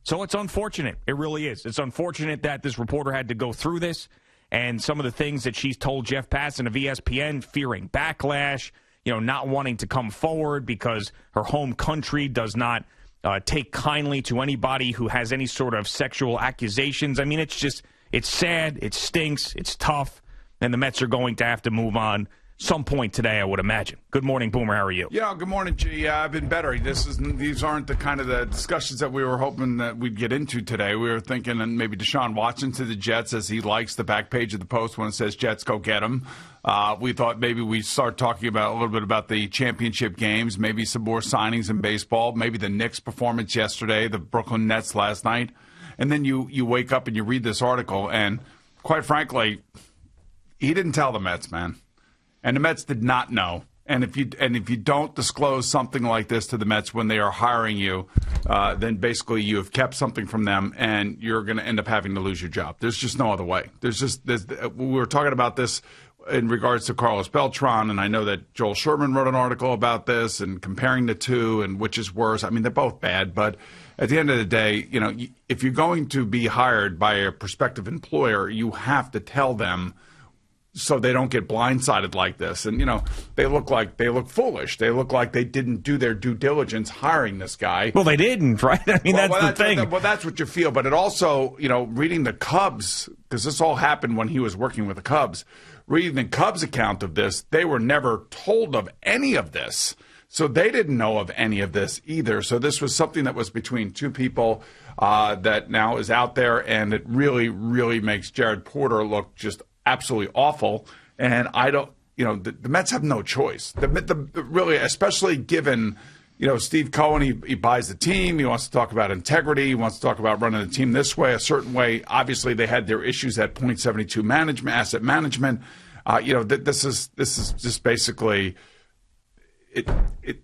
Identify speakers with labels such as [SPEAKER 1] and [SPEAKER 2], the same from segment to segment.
[SPEAKER 1] So it's unfortunate. It really is. It's unfortunate that this reporter had to go through this, and some of the things that she's told Jeff Passan of ESPN, fearing backlash, not wanting to come forward because her home country does not take kindly to anybody who has any sort of sexual accusations. I mean, it's sad, it stinks, it's tough, and the Mets are going to have to move on some point today, I would imagine. Good morning, Boomer. How are you?
[SPEAKER 2] Yeah, good morning, G. I've been better. These aren't the kind of the discussions that we were hoping that we'd get into today. We were thinking and maybe Deshaun Watson to the Jets, as he likes the back page of the Post when it says Jets, go get him. We thought maybe we'd start talking about a little bit about the championship games, maybe some more signings in baseball, maybe the Knicks' performance yesterday, the Brooklyn Nets last night. And then you wake up and you read this article, and quite frankly, he didn't tell the Mets, man. And the Mets did not know. And if you don't disclose something like this to the Mets when they are hiring you, then basically you have kept something from them, and you're going to end up having to lose your job. There's just no other way. We were talking about this in regards to Carlos Beltran, and I know that Joel Sherman wrote an article about this and comparing the two and which is worse. I mean, they're both bad, but at the end of the day, if you're going to be hired by a prospective employer, you have to tell them so they don't get blindsided like this. And, they look foolish. They look like they didn't do their due diligence hiring this guy.
[SPEAKER 1] Well, they didn't, right? I mean, that's the thing.
[SPEAKER 2] Well, that's what you feel. But it also, reading the Cubs, because this all happened when he was working with the Cubs, reading the Cubs account of this, they were never told of any of this. So they didn't know of any of this either. So this was something that was between two people that now is out there, and it really, really makes Jared Porter look just absolutely awful. And I don't, the Mets have no choice. Really, especially given, Steve Cohen, he buys the team. He wants to talk about integrity. He wants to talk about running the team this way, a certain way. Obviously, they had their issues at .72 management, asset management. This is just basically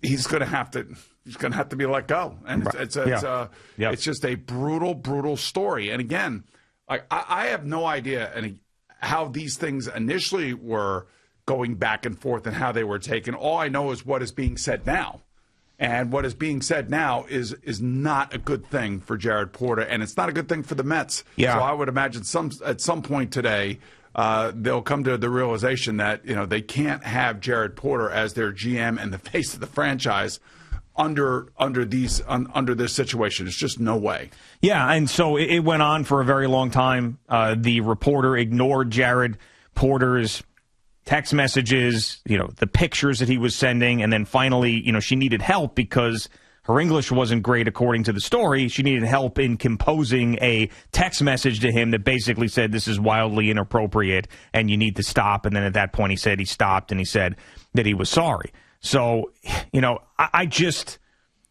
[SPEAKER 2] he's going to have to be let go, and it's just a brutal story. And again, I have no idea how these things initially were going back and forth and how they were taken. All I know is what is being said now. And what is being said now is not a good thing for Jared Porter, and it's not a good thing for the Mets. Yeah. So I would imagine at some point today they'll come to the realization that they can't have Jared Porter as their GM and the face of the franchise under this situation. It's just no way.
[SPEAKER 1] Yeah, and so it went on for a very long time. The reporter ignored Jared Porter's text messages, the pictures that he was sending, and then finally, she needed help because her English wasn't great, according to the story. She needed help in composing a text message to him that basically said, this is wildly inappropriate and you need to stop. And then at that point he said he stopped, and he said that he was sorry. So, I just,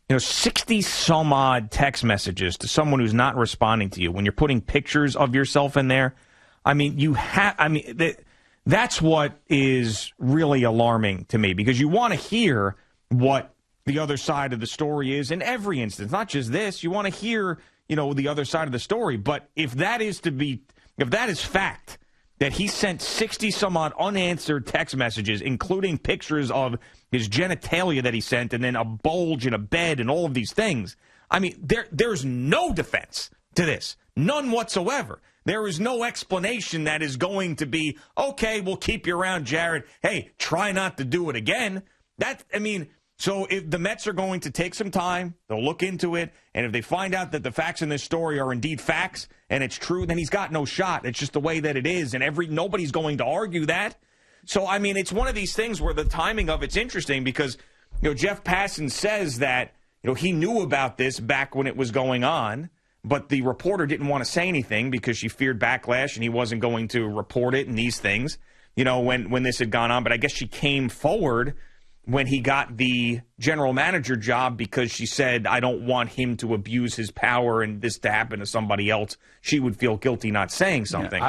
[SPEAKER 1] 60 some odd text messages to someone who's not responding to you when you're putting pictures of yourself in there. I mean, that's what is really alarming to me, because you want to hear what the other side of the story is in every instance, not just this. You want to hear, the other side of the story. But if that is fact, that he sent 60 some odd unanswered text messages, including pictures of his genitalia that he sent, and then a bulge in a bed and all of these things. I mean, there's no defense to this. None whatsoever. There is no explanation that is going to be, okay, we'll keep you around, Jared. Hey, try not to do it again. So if the Mets are going to take some time, they'll look into it, and if they find out that the facts in this story are indeed facts and it's true, then he's got no shot. It's just the way that it is, and nobody's going to argue that. So, it's one of these things where the timing of it's interesting because, Jeff Passan says that, he knew about this back when it was going on, but the reporter didn't want to say anything because she feared backlash and he wasn't going to report it and these things, when this had gone on. But I guess she came forward when he got the general manager job because she said, I don't want him to abuse his power and this to happen to somebody else. She would feel guilty not saying something.
[SPEAKER 2] Yeah,